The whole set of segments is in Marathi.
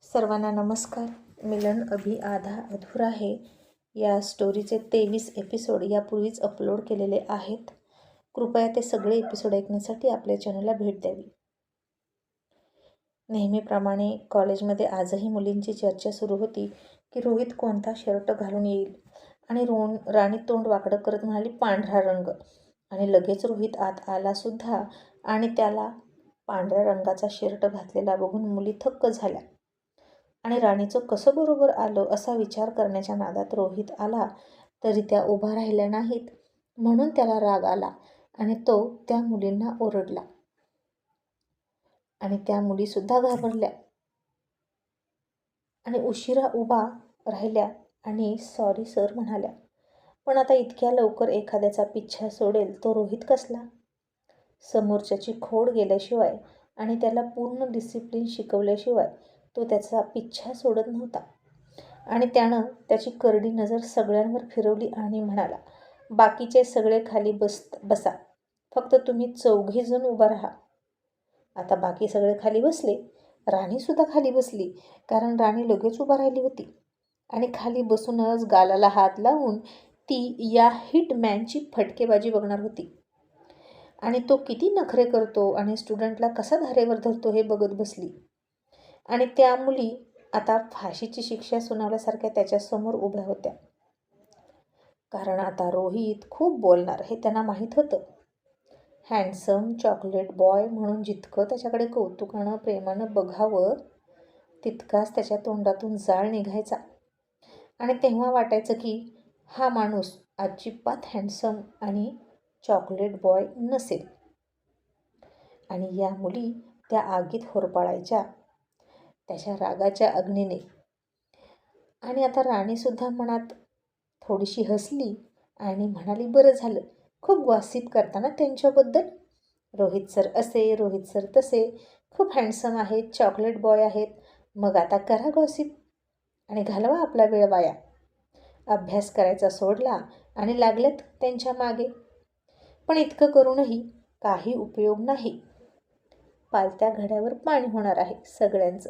सर्वांना नमस्कार. मिलन अभी आधा अधूरा है या स्टोरीचे 23 एपिसोड यापूर्वीच अपलोड केलेले आहेत. कृपया ते सगळे एपिसोड ऐकण्यासाठी आपल्या चॅनलला भेट द्यावी. नेहमीप्रमाणे कॉलेजमध्ये आजही मुलींची चर्चा सुरू होती की रोहित कोणता शर्ट घालून येईल आणि राणी तोंड वाकडं करत म्हणाली, पांढरा रंग. आणि लगेच रोहित आत आला सुद्धा आणि त्याला पांढऱ्या रंगाचा शर्ट घातलेला बघून मुली थक्क झाल्या. आणि राणीचं कसं बरोबर आलं असा विचार करण्याच्या नादात रोहित आला तरी त्या उभा राहिल्या नाहीत, म्हणून त्याला राग आला आणि तो त्या मुलींना ओरडला. आणि त्या मुलीसुद्धा घाबरल्या आणि उशिरा उभा राहिल्या आणि सॉरी सर म्हणाल्या. पण आता इतक्या लवकर एखाद्याचा पिच्छा सोडेल तो रोहित कसला? समोरच्याची खोड गेल्याशिवाय आणि त्याला पूर्ण डिसिप्लिन शिकवल्याशिवाय तो त्याचा पिच्छा सोडत नव्हता. आणि त्यानं त्याची करडी नजर सगळ्यांवर फिरवली आणि म्हणाला, बाकीचे सगळे खाली बसा, फक्त तुम्ही 4घे जण उभा राहा. आता बाकी सगळे खाली बसले. राणीसुद्धा खाली बसली, कारण राणी लगेच उभा राहिली होती आणि खाली बसूनच गालाला हात लावून ती या हिटमॅनची फटकेबाजी बघणार होती. आणि तो किती नखरे करतो आणि स्टुडंटला कसा धारेवर धरतो हे बघत बसली. आणि त्या मुली आता फाशीची शिक्षा सुनावल्यासारख्या त्याच्यासमोर उभ्या होत्या. कारण आता रोहित खूप बोलणार हे त्यांना माहीत होतं. हँडसम चॉकलेट बॉय म्हणून जितकं त्याच्याकडे कौतुकानं प्रेमानं बघावं तितकाच त्याच्या तोंडातून जाळ निघायचा. आणि तेव्हा वाटायचं की हा माणूस अजिबात हँडसम आणि चॉकलेट बॉय नसेल. आणि या मुली त्या आगीत होरपळायच्या त्याच्या रागाच्या अग्नीने. आणि आता राणीसुद्धा मनात थोडीशी हसली आणि म्हणाली, बरं झालं, खूप गॉसिप करताना त्यांच्याबद्दल. रोहित सर असे, रोहित सर तसे, खूप हँडसम आहेत, चॉकलेट बॉय आहेत. मग आता करा गॉसिप आणि घालवा आपला वेळ वाया. अभ्यास करायचा सोडला आणि लागलेत त्यांच्या मागे. पण इतकं करूनही काही उपयोग नाही. पालत्या घड्यावर पाणी होणार आहे सगळ्यांचं.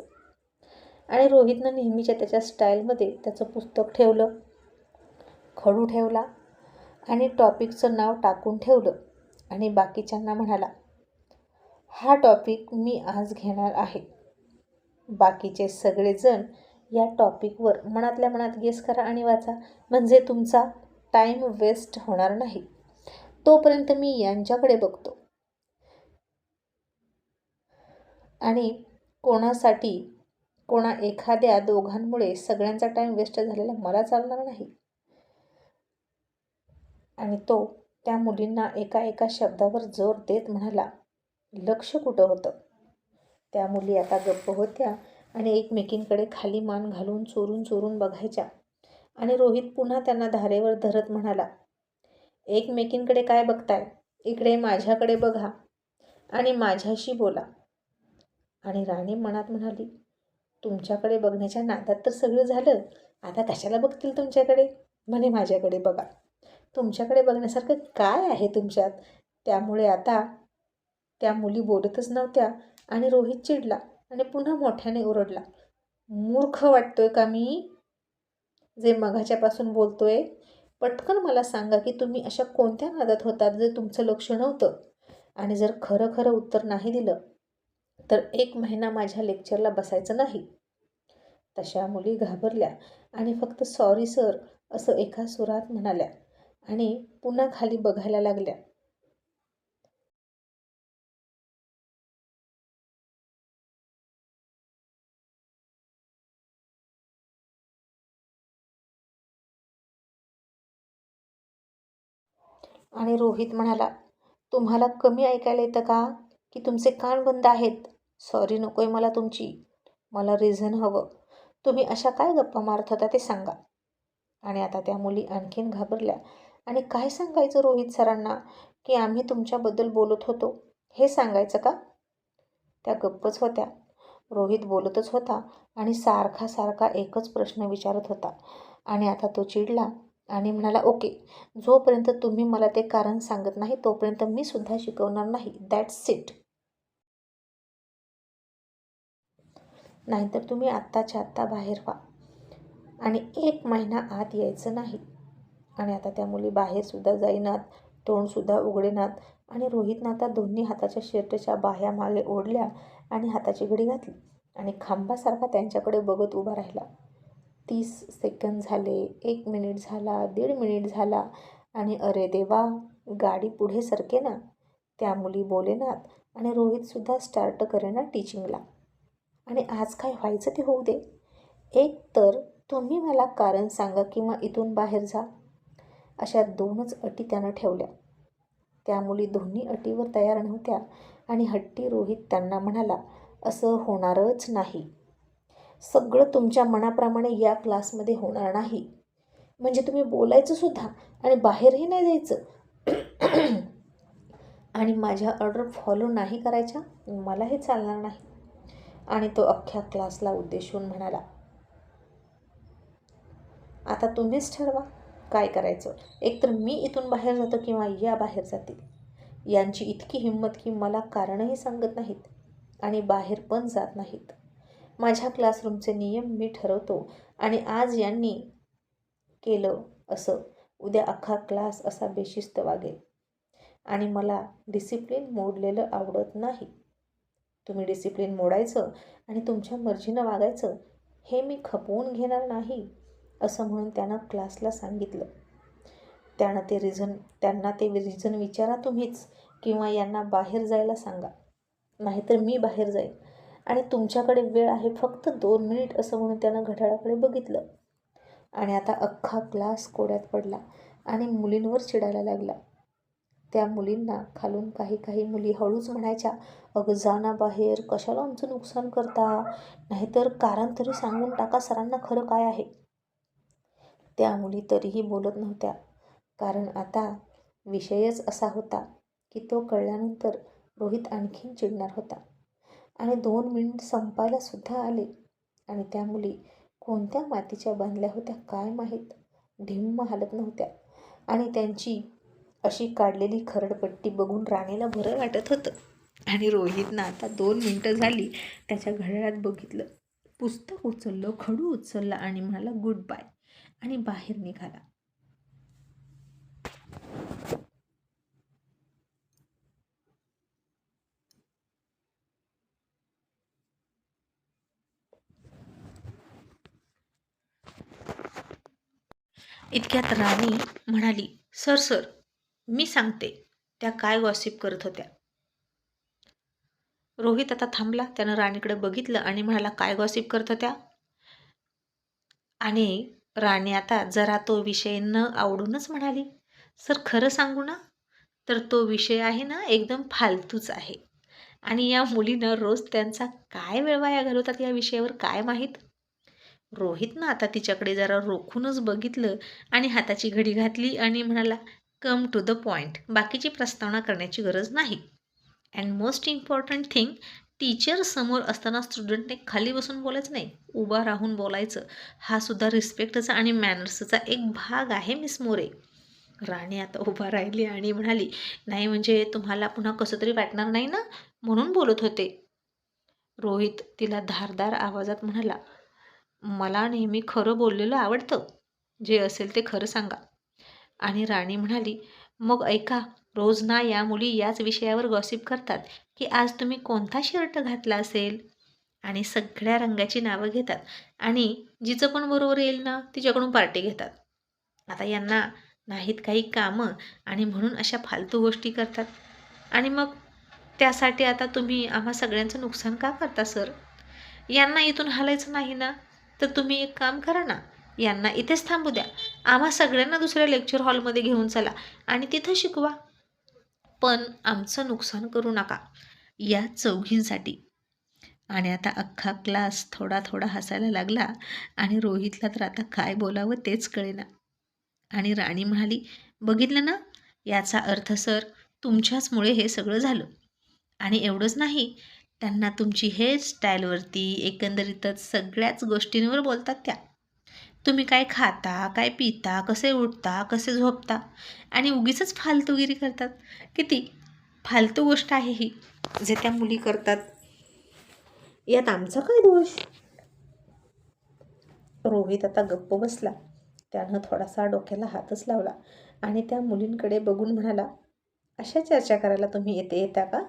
आणि रोहितनं नेहमीच्या त्याच्या स्टाईलमध्ये त्याचं पुस्तक ठेवलं, खडू ठेवला आणि टॉपिकचं नाव टाकून ठेवलं आणि बाकीच्यांना म्हणाला, हा टॉपिक मी आज घेणार आहे. बाकीचे सगळेजण या टॉपिकवर मनातल्या मनात गेस करा आणि वाचा, म्हणजे तुमचा टाईम वेस्ट होणार नाही. तोपर्यंत मी यांच्याकडे बघतो. आणि कोणा एखाद्या दोघांमुळे सगळ्यांचा टाईम वेस्ट झालेला मला चालणार नाही. आणि तो त्या मुलींना एका एका शब्दावर जोर देत म्हणाला, लक्ष कुठं होतं? त्या मुली आता गप्प होत्या आणि एकमेकींकडे खाली मान घालून चोरून चोरून बघायच्या. आणि रोहित पुन्हा त्यांना धारेवर धरत म्हणाला, एकमेकींकडे काय बघताय? इकडे माझ्याकडे बघा आणि माझ्याशी बोला. आणि राणी मनात म्हणाली, तुमच्याकडे बघण्याच्या नादात तर सगळं झालं, आता कशाला बघतील तुमच्याकडे? म्हणे माझ्याकडे बघा. तुमच्याकडे बघण्यासारखं काय आहे तुमच्यात? त्यामुळे आता त्या मुली बोलतच नव्हत्या आणि रोहित चिडला आणि पुन्हा मोठ्याने ओरडला, मूर्ख वाटतोय का मी जे मघाच्यापासून बोलतोय? पटकन मला सांगा की तुम्ही अशा कोणत्या नादात होतात जे तुमचं लक्ष नव्हतं? आणि जर खरं खरं उत्तर नाही दिलं तर 1 महिना माझ्या लेक्चरला बसायचं नाही. तशा मुली घाबरल्या आणि फक्त सॉरी सर असं एका सुरात म्हणाल्या आणि पुन्हा खाली बघायला लागल्या. आणि रोहित म्हणाला, तुम्हाला कमी ऐकायला येतं का की तुमचे कान बंद आहेत? सॉरी नकोय मला तुमची, मला रिझन हवं. तुम्ही अशा काय गप्पा मारत होता ते सांगा. आणि आता त्या मुली आणखीन घाबरल्या आणि काय सांगायचं रोहित सरांना की आम्ही तुमच्याबद्दल बोलत होतो हे सांगायचं का? त्या गप्पच होत्या. रोहित बोलतच होता आणि सारखा एकच प्रश्न विचारत होता. आणि आता तो चिडला आणि म्हणाला, ओके, जोपर्यंत तुम्ही मला ते कारण सांगत नाही तोपर्यंत मी सुद्धा शिकवणार नाही. That's it. नाहीतर तुम्ही आत्ताच्या आत्ता बाहेर व्हा आणि 1 महिना आत यायचं नाही. आणि आता त्या मुली बाहेरसुद्धा जाईनात, तोंडसुद्धा उघडेनात आणि रोहितनं आता दोन्ही हाताच्या शर्टच्या बाह्या मागे ओढल्या आणि हाताची घडी घातली आणि खांबासारखा त्यांच्याकडे बघत उभा राहिला. 30 सेकंद झाले, 1 मिनिट झाला, 1.5 मिनिट झाला आणि अरे देवा, गाडी पुढे सरकेना. त्या मुली बोलेनात आणि रोहितसुद्धा स्टार्ट करेना टीचिंगला. आणि आज काय व्हायचं ते होऊ दे. एक तर तुम्ही मला कारण सांगा किंवा इथून बाहेर जा. अशा 2च अटी त्यानं ठेवल्या. त्या मुली दोन्ही अटीवर तयार नव्हत्या आणि हट्टी रोहित त्यांना म्हणाला, असं होणारच नाही. सगळं तुमच्या मनाप्रमाणे या क्लासमध्ये होणार नाही. म्हणजे तुम्ही बोलायचं सुद्धा आणि बाहेरही नाही जायचं आणि माझ्या ऑर्डर फॉलो नाही करायच्या, मला हे चालणार नाही. आणि तो अख्ख्या क्लासला उद्देशून म्हणाला, आता तुम्हीच ठरवा काय करायचं. एकतर मी इथून बाहेर जातो किंवा या बाहेर जातील. यांची इतकी हिंमत की मला कारणही सांगत नाहीत आणि बाहेर पण जात नाहीत. माझ्या क्लासरूमचे नियम मी ठरवतो आणि आज यांनी केलं असं, उद्या अख्खा क्लास असा बेशिस्त वागेल. आणि मला डिसिप्लिन मोडलेलं आवडत नाही. तुम्ही डिसिप्लिन मोडायचं आणि तुमच्या मर्जीनं वागायचं हे मी खपवून घेणार नाही, असं म्हणून त्यानं क्लासला सांगितलं. त्यांना ते रिझन विचारा तुम्हीच किंवा यांना बाहेर जायला सांगा, नाहीतर मी बाहेर जाईल आणि तुमच्याकडे वेळ आहे फक्त 2 मिनिट, असं म्हणून त्यानं घड्याळाकडे बघितलं. आणि आता अख्खा क्लास कोड्यात पडला आणि मुलींवर चिडायला लागला. त्या मुलींना खालून काही मुली हळूच म्हणायच्या, अगं जा ना बाहेर, कशाला आमचं नुकसान करता, नाहीतर कारण तरी सांगून टाका सरांना खरं काय आहे. त्या मुली तरीही बोलत नव्हत्या, कारण आता विषयच असा होता की तो कळल्यानंतर रोहित आणखीन चिडणार होता. आणि 2 मिनिट संपायला सुद्धा आले आणि त्या मुली कोणत्या मातीच्या बांधल्या होत्या काय माहीत, ढिम्म हालत नव्हत्या. आणि त्यांची अशी काढलेली खरडपट्टी बघून राणीला बरं वाटत होतं. आणि रोहितनं आता 2 मिनिटं झाली त्याच्या घड्याळात बघितलं, पुस्तक उचललं, खडू उचलला आणि म्हणाला गुड बाय आणि बाहेर निघाला. इतक्यात राणी म्हणाली, सर मी सांगते त्या काय गॉसिप करत होत्या. रोहित आता थांबला. त्यानं राणीकडे बघितलं आणि म्हणाला, काय गॉसिप करत होत्या. आणि राणी आता जरा तो विषय न आवडूनच म्हणाली, सर खरं सांगू ना, तर तो विषय आहे ना एकदम फालतूच आहे आणि या मुलीनं रोज त्यांचा काय वेळ वाया घालवतात या विषयावर काय माहीत. रोहितनं आता तिच्याकडे जरा रोखूनच बघितलं आणि हाताची घडी घातली आणि म्हणाला, कम टू द पॉईंट, बाकीची प्रस्तावना करण्याची गरज नाही. And most important thing, teacher समोर असताना स्टुडंटने खाली बसून बोलायचं नाही, उभा राहून बोलायचं. हा सुद्धा रिस्पेक्टचा आणि मॅनर्सचा एक भाग आहे मिस मोरे. राणी आता उभा राहिली आणि म्हणाली, नाही म्हणजे तुम्हाला पुन्हा कसं तरी वाटणार नाही ना, म्हणून बोलत होते. रोहित तिला धारदार आवाजात म्हणाला, मला नेहमी खरं बोललेलं आवडतं, जे असेल ते खरं सांगा. आणि राणी म्हणाली, मग ऐका, रोज ना या मुली याच विषयावर गॉसिप करतात की आज तुम्ही कोणता शर्ट घातला असेल आणि सगळ्या रंगाची नावं घेतात आणि जिचं पण बरोबर येईल ना तिच्याकडून पार्टी घेतात. आता यांना नाहीत काही कामं आणि म्हणून अशा फालतू गोष्टी करतात. आणि मग त्यासाठी आता तुम्ही आम्हा सगळ्यांचं नुकसान का करता सर. यांना इथून हालायचं नाही ना, तर तुम्ही एक काम करा ना, यांना इथेच थांबू द्या, आम्हा सगळ्यांना दुसऱ्या लेक्चर हॉलमध्ये घेऊन चला आणि तिथं शिकवा, पण आमचं नुकसान करू नका या चौघींसाठी. आणि आता अख्खा क्लास थोडा हसायला लागला आणि रोहितला तर आता काय बोलावं तेच कळेना. आणि राणी म्हणाली, बघितलं ना, याचा अर्थ सर तुमच्याचमुळे हे सगळं झालं. आणि एवढंच नाही, त्यांना तुमची हेअरस्टाईलवरती एकंदरीतच सगळ्याच गोष्टींवर बोलतात त्या. तुम्ही काय खाता, काय पिता, कसे उठता, कसे झोपता आणि उगीचच फालतूगिरी करतात. किती फालतू गोष्ट आहे ही जे त्या मुली करतात. यात आमचा काय दोष? रोहित आता गप्प बसला. त्यानं थोडासा डोक्याला हातच लावला आणि त्या मुलींकडे बघून म्हणाला, अशा चर्चा करायला तुम्ही येता का?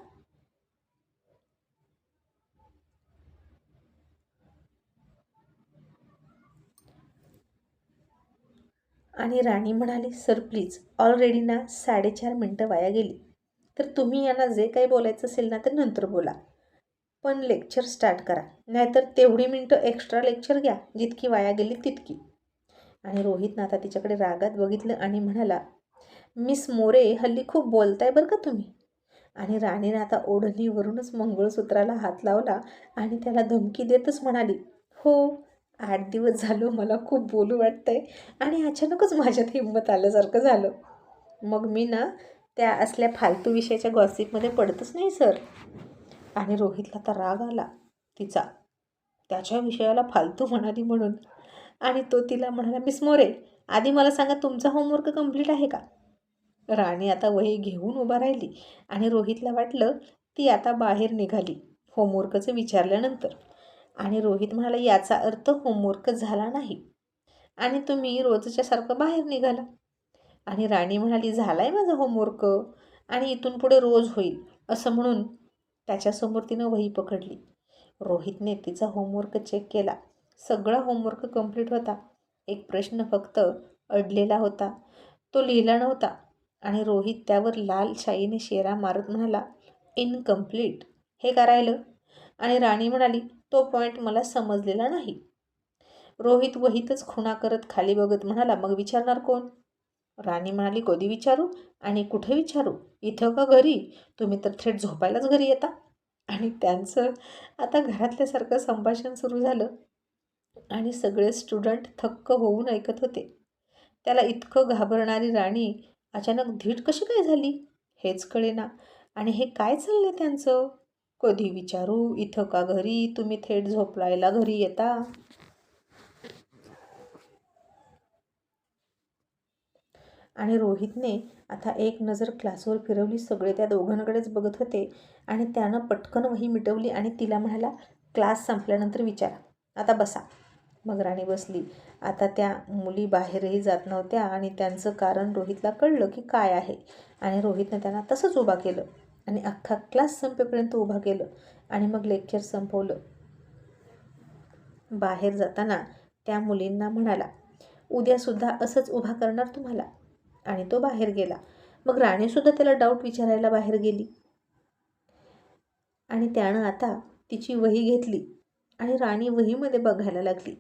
आणि राणी म्हणाली, सर प्लीज, ऑलरेडी ना 4.5 मिनटं वाया गेली. तर तुम्ही यांना जे काही बोलायचं असेल ना ते नंतर बोला, पण लेक्चर स्टार्ट करा. नाहीतर तेवढी मिनटं एक्स्ट्रा लेक्चर घ्या, जितकी वाया गेली तितकी. आणि रोहितनं आता तिच्याकडे रागात बघितलं आणि म्हणाला, मिस मोरे, हल्ली खूप बोलताय बरं का तुम्ही. आणि राणीने आता ओढणीवरूनच मंगळसूत्राला हात लावला आणि त्याला धमकी देतच म्हणाली, हो, 8 दिवस झालं मला खूप बोलू वाटतंय आणि अचानकच माझ्यात हिंमत आल्यासारखं झालं. मग मी ना त्या असल्या फालतू विषयाच्या गॉसिपमध्ये पडतच नाही सर. आणि रोहितला आता राग आला तिचा, त्याच्या विषयाला फालतू म्हणाली म्हणून. आणि तो तिला म्हणाला, मिस मोरे, आधी मला सांगा तुमचा होमवर्क कंप्लीट आहे का? राणी आता वही घेऊन उभा राहिली आणि रोहितला वाटलं ती आता बाहेर निघाली होमवर्कचं विचारल्यानंतर. आणि रोहित म्हणाला, याचा अर्थ होमवर्क झाला नाही आणि तुम्ही रोजच्यासारखं बाहेर निघाला. आणि राणी म्हणाली, झालाय माझा होमवर्क आणि इथून पुढे रोज होईल, असं म्हणून त्याच्यासमोर तिनं वही पकडली. रोहितने तिचा होमवर्क चेक केला. सगळा होमवर्क कंप्लीट होता. एक प्रश्न फक्त अडलेला होता, तो लिहिला नव्हता. आणि रोहित त्यावर लाल शाईने शेरा मारत म्हणाला, इनकम्प्लीट. हे का राहिलं? आणि राणी म्हणाली, तो पॉईंट मला समजलेला नाही. रोहित वहीतच खुणा करत खाली बघत म्हणाला, मग विचारणार कोण? राणी म्हणाली, कधी विचारू आणि कुठे विचारू? इथं का घरी? तुम्ही तर थेट झोपायलाच घरी येता. आणि त्यांचं आता घरातल्यासारखं संभाषण सुरू झालं आणि सगळे स्टुडंट थक्क होऊन ऐकत होते. त्याला इतकं घाबरणारी राणी अचानक धीट कशी काय झाली हेच कळेना. आणि हे काय चाललंय त्यांचं? कधी विचारू, इथं का घरी, तुम्ही थेट झोपलायला घरी येता. आणि रोहितने आता एक नजर क्लासवर फिरवली. सगळे त्या दोघांकडेच बघत होते आणि त्यानं पटकन वही मिटवली आणि तिला म्हणाला, क्लास संपल्यानंतर विचारा, आता बसा. मग राणी बसली. आता त्या मुली बाहेरही जात नव्हत्या आणि त्यांचं कारण रोहितला कळलं की काय आहे. आणि रोहितनं त्यांना तसंच उभा केलं आणि अख्खा क्लास संपेपर्यंत उभा केलं आणि मग लेक्चर संपवलं. बाहेर जाताना त्या मुलींना म्हणाला, उद्यासुद्धा असंच उभा करणार तुम्हाला. आणि तो बाहेर गेला. मग राणीसुद्धा त्याला डाऊट विचारायला बाहेर गेली. आणि त्यानं आता तिची वही घेतली आणि राणी वहीमध्ये बघायला लागली.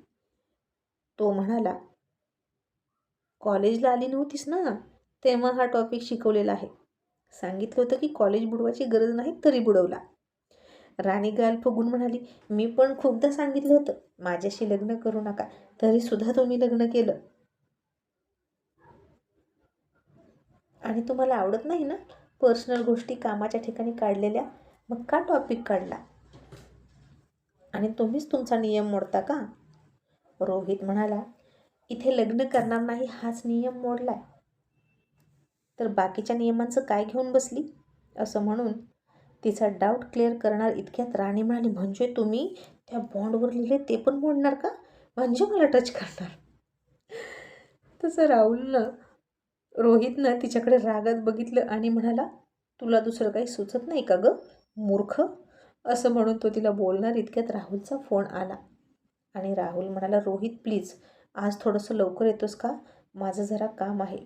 तो म्हणाला, कॉलेजला आली नव्हतीस ना, तेव्हा हा टॉपिक शिकवलेला आहे. सांगितलं होतं की कॉलेज बुडवायची गरज नाही, तरी बुडवला. राणी गाल फुगून म्हणाली, मी पण खूपदा सांगितलं होतं माझ्याशी लग्न करू नका, तरीसुद्धा तुम्ही लग्न केलं. आणि तुम्हाला आवडत नाही ना पर्सनल गोष्टी कामाच्या ठिकाणी काढलेल्या, मग का टॉपिक काढला? आणि तुम्हीच तुमचा नियम मोडता का? रोहित म्हणाला, इथे लग्न करणार नाही हाच नियम मोडलाय, तर बाकीच्या नियमांचं काय घेऊन बसली? असं म्हणून तिचा डाऊट क्लिअर करणार इतक्यात राणी म्हणाली, म्हणजे तुम्ही त्या बॉन्डवर लिहिले ते पण मोडणार का? म्हणजे मला टच करणार? तसं रोहितनं तिच्याकडे रागात बघितलं आणि म्हणाला, तुला दुसरं काही सुचत नाही का गं मूर्ख? असं म्हणून तो तिला बोलणार इतक्यात राहुलचा फोन आला. आणि राहुल म्हणाला, रोहित प्लीज आज थोडंसं लवकर येतोस का? माझं जरा काम आहे.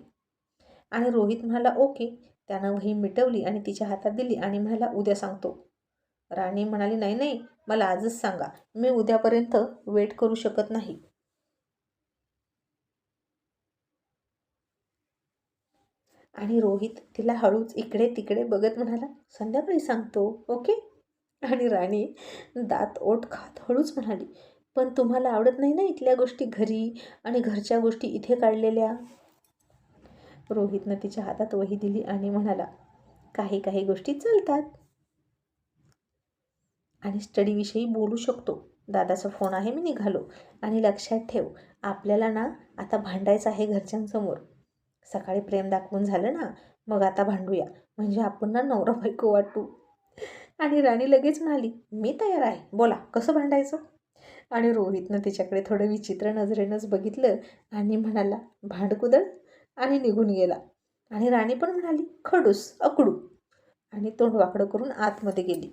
आणि रोहित म्हणाला, ओके. त्यानं वही मिटवली आणि तिच्या हातात दिली आणि म्हणाला, उद्या सांगतो. राणी म्हणाली, नाही नाही, मला आजच सांगा, मी उद्यापर्यंत वेट करू शकत नाही. आणि रोहित तिला हळूच इकडे तिकडे बघत म्हणाला, संध्याकाळी सांगतो, ओके. आणि राणी दात ओठ खात हळूच म्हणाली, पण तुम्हाला आवडत नाही ना इथल्या गोष्टी घरी आणि घरच्या गोष्टी इथे काढलेल्या? रोहितनं तिच्या हातात वही दिली आणि म्हणाला, काही काही गोष्टी चालतात आणि स्टडीविषयी बोलू शकतो. दादाचा फोन आहे, मी निघालो. आणि लक्षात ठेव, आपल्याला ना आता भांडायचं आहे घरच्यांसमोर. सकाळी प्रेम दाखवून झालं ना, मग आता भांडूया, म्हणजे आपण ना नवरा बायको वाटू. आणि राणी लगेच म्हणाली, मी तयार आहे, बोला कसं भांडायचं. आणि रोहितनं तिच्याकडे थोडं विचित्र नजरेनंच बघितलं आणि म्हणाला, भांडकुदळ, आणि निघून गेला. आणि राणी पण म्हणाली, खडूस अकडू, आणि तोंड वाकडं करून आतमध्ये गेली.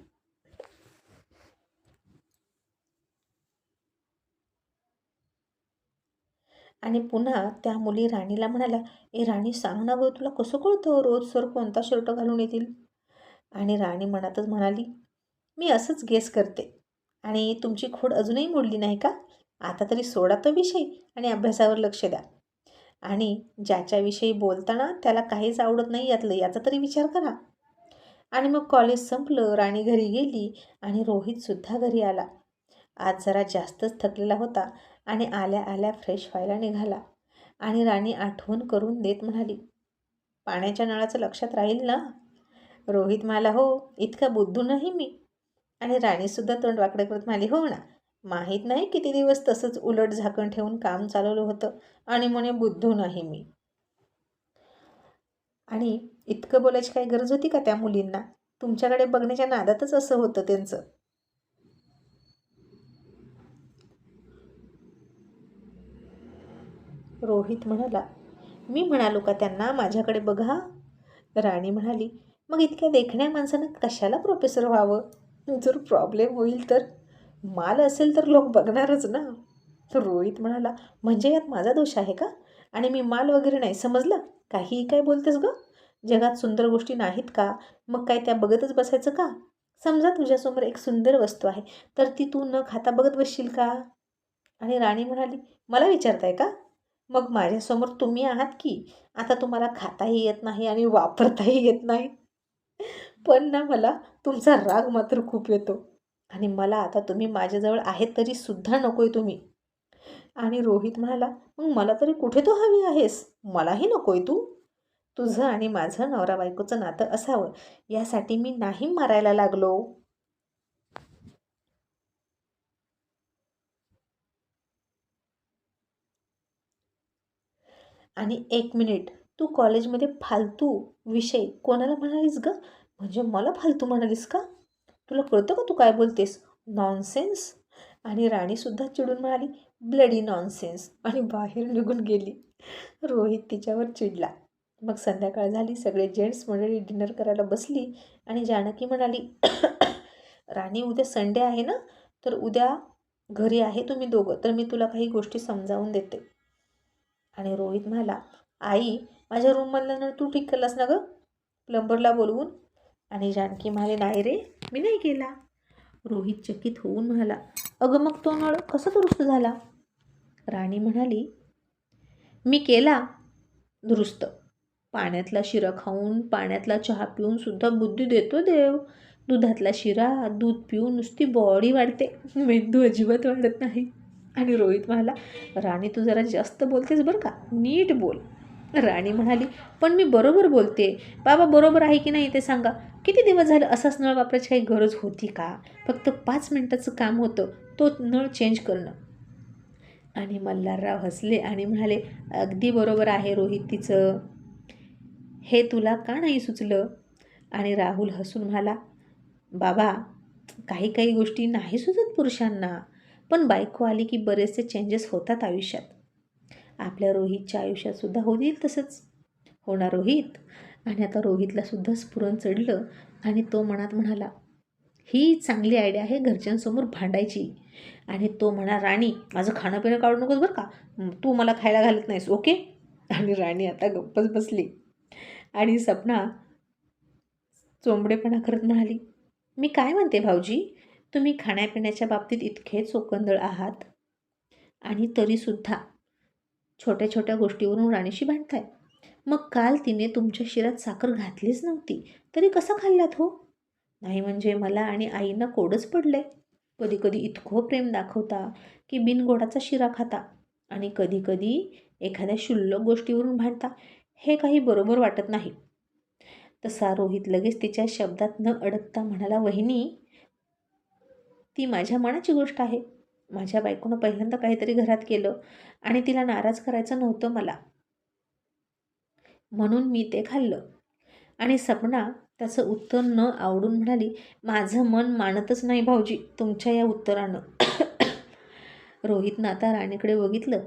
आणि पुन्हा त्या मुली राणीला म्हणाल्या, ए राणी सांग ना गं, तुला कसं कळतं रोज सर कोणता शर्ट घालून येतील. आणि राणी मनातच म्हणाली, मी असंच गेस करते. आणि तुमची खोड अजूनही मोडली नाही का? आता तरी सोडा तो विषय आणि अभ्यासावर लक्ष द्या. आणि ज्याच्याविषयी बोलताना त्याला काहीच आवडत नाही यातलं, याचा तरी विचार करा. आणि मग कॉलेज संपलं, राणी घरी गेली आणि रोहितसुद्धा घरी आला. आज जरा जास्तच थकलेला होता आणि आल्या आल्या फ्रेश व्हायला निघाला. आणि राणी आठवण करून देत म्हणाली, पाण्याच्या नळाचं लक्षात राहील ना? रोहित म्हणाला, हो, इतका बुद्धू नाही मी. आणि राणीसुद्धा तोंड वाकडं करत म्हणाली, हो ना, माहीत नाही किती दिवस तसंच उलट झाकण ठेवून काम चालवलं होतं आणि म्हणे बुद्धू नाही मी. आणि इतकं बोलायची काही गरज होती का त्या मुलींना? तुमच्याकडे बघण्याच्या नादातच असं होतं त्यांचं. रोहित म्हणाला, मी म्हणालो का त्यांना माझ्याकडे बघा? राणी म्हणाली, मग इतक्या देखण्या माणसानं कशाला प्रोफेसर व्हावं? जर प्रॉब्लेम होईल तर? माल असेल तर लोक बघणारच ना. रोहित म्हणाला, म्हणजे यात माझा दोष आहे का? आणि मी माल वगैरे नाही, समजलं? काहीही काय बोलतेस गं? जगात सुंदर गोष्टी नाहीत का? मग काय त्या बघतच बसायचं का? समजा तुझ्यासमोर एक सुंदर वस्तू आहे, तर ती तू न खाता बघत बसशील का? आणि राणी म्हणाली, मला विचारताय का? मग माझ्यासमोर तुम्ही आहात की. आता तुम्हाला खाताही येत नाही आणि वापरताही येत नाही. पण ना मला तुमचा राग मात्र खूप येतो. आणि मला आता तुम्ही माझ्याजवळ आहेत तरी सुद्धा नकोय तुम्ही. आणि रोहित म्हणाला, मग मला तरी कुठे तू हवी आहेस? मलाही नकोय तू. तुझं आणि माझं नवरा बायकोचं नातं असावं यासाठी मी नाही मारायला लागलो. आणि एक मिनिट, तू कॉलेजमध्ये फालतू विषय कोणाला म्हणालीस गं? म्हणजे मला फालतू म्हणालीस का? तुला कळतं का तू काय बोलतेस? नॉनसेन्स. आणि राणीसुद्धा चिडून म्हणाली, ब्लडी नॉनसेन्स, आणि बाहेर निघून गेली. रोहित तिच्यावर चिडला. मग संध्याकाळ झाली, सगळे जेंट्स मंडळी डिनर करायला बसली आणि जानकी म्हणाली, राणी उद्या संडे आहे ना, तर उद्या घरी आहे तुम्ही दोघं, तर मी तुला काही गोष्टी समजावून देते. आणि रोहित म्हणाला, आई, माझ्या रूममधला नळ तू ठीक केलास ना गं, प्लंबरला बोलवून? आणि जानकी म्हणाले, नाही रे, मी नाही केला. रोहित चकित होऊन म्हणाला, अगं मग तो नळ कसा दुरुस्त झाला? राणी म्हणाली, मी केला दुरुस्त. पाण्यातला शिरा खाऊन, पाण्यातला चहा पिऊन सुद्धा बुद्धी देतो देव. दुधातला शिरा, दूध पिऊन नुसती बॉडी वाढते, मेंदू अजिबात वाढत नाही. आणि रोहित म्हणाला, राणी तू जरा जास्त बोलतेस बरं का, नीट बोल. राणी म्हणाली, पण मी बरोबर बोलते. बाबा बरोबर आहे की नाही ते सांगा. किती दिवस झालं असाच नळ वापरायची काही गरज होती का? फक्त 5 मिनिटाचं काम होतं, तो नळ चेंज करणं. आणि मल्हारराव हसले आणि म्हणाले, अगदी बरोबर आहे रोहित तिचं. हे तुला का नाही सुचलं? आणि राहुल हसून म्हणाला, बाबा, काही काही गोष्टी नाही सुचत पुरुषांना, पण बायको आली की बरेचसे चेंजेस होतात आयुष्यात. आपल्या रोहितच्या आयुष्यात सुद्धा होईल तसंच. हो ना रोहित? आणि आता रोहितला सुद्धा स्फुरण चढलं आणि तो मनात म्हणाला, ही चांगली आयडिया आहे घरच्यांसमोर भांडायची. आणि तो म्हणा, राणी माझं खाणं पिणं काढू नकोस बरं का, तू मला खायला घालत नाहीस, ओके? आणि राणी आता गप्पच बसली. आणि सपना चोंबडेपणा करत म्हणाली, मी काय म्हणते भाऊजी, तुम्ही खाण्यापिण्याच्या बाबतीत इतके चोखंदळ आहात आणि तरीसुद्धा छोट्या छोट्या गोष्टीवरून राणीशी भांडताय. मग काल तिने तुमच्या शिरात साखर घातलीच नव्हती तरी कसा खाल्लात हो? नाही म्हणजे मला आणि आईनं कोडच पडलंय. कधी कधी इतकं प्रेम दाखवता की बिनगोडाचा शिरा खाता आणि कधी कधी एखाद्या क्षुल्लक गोष्टीवरून भांडता. हे काही बरोबर वाटत नाही. तसा रोहित लगेच तिच्या शब्दात न अडकता म्हणाला, वहिनी, ती माझ्या मनाची गोष्ट आहे. माझ्या बायकोनं पहिल्यांदा काहीतरी घरात केलं आणि तिला नाराज करायचं नव्हतं मला, म्हणून मी ते खाल्लं. आणि सपना त्याचं उत्तर न आवडून म्हणाली, माझं मन मानतच नाही भाऊजी तुमच्या या उत्तरानं. रोहितनं आता राणीकडे बघितलं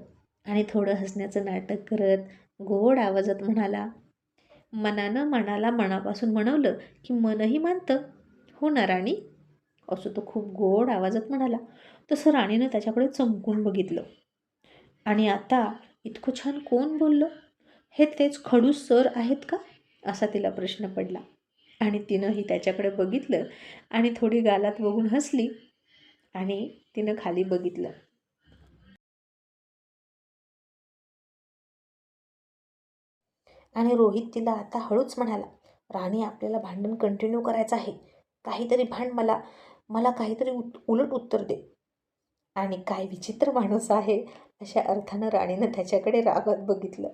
आणि थोडं हसण्याचं नाटक करत गोड आवाजात म्हणाला, मनानं मनाला मनापासून म्हणवलं की मनही मानतं, हो ना राणी? असं तो खूप गोड आवाजात म्हणाला. तसं राणीनं त्याच्याकडे चमकून बघितलं. आणि आता इतकं छान कोण बोललं? हे तेच खडूस सर आहेत का? असा तिला प्रश्न पडला. आणि तिनंही त्याच्याकडे बघितलं आणि थोडी गालात बघून हसली आणि तिनं खाली बघितलं. आणि रोहित तिला आता हळूच म्हणाला, राणी आपल्याला भांडण कंटिन्यू करायचं आहे. काहीतरी भांड, मला मला काहीतरी उलट उत्तर दे. आणि काय विचित्र माणूस आहे, अशा अर्थानं राणीनं त्याच्याकडे रागात बघितलं.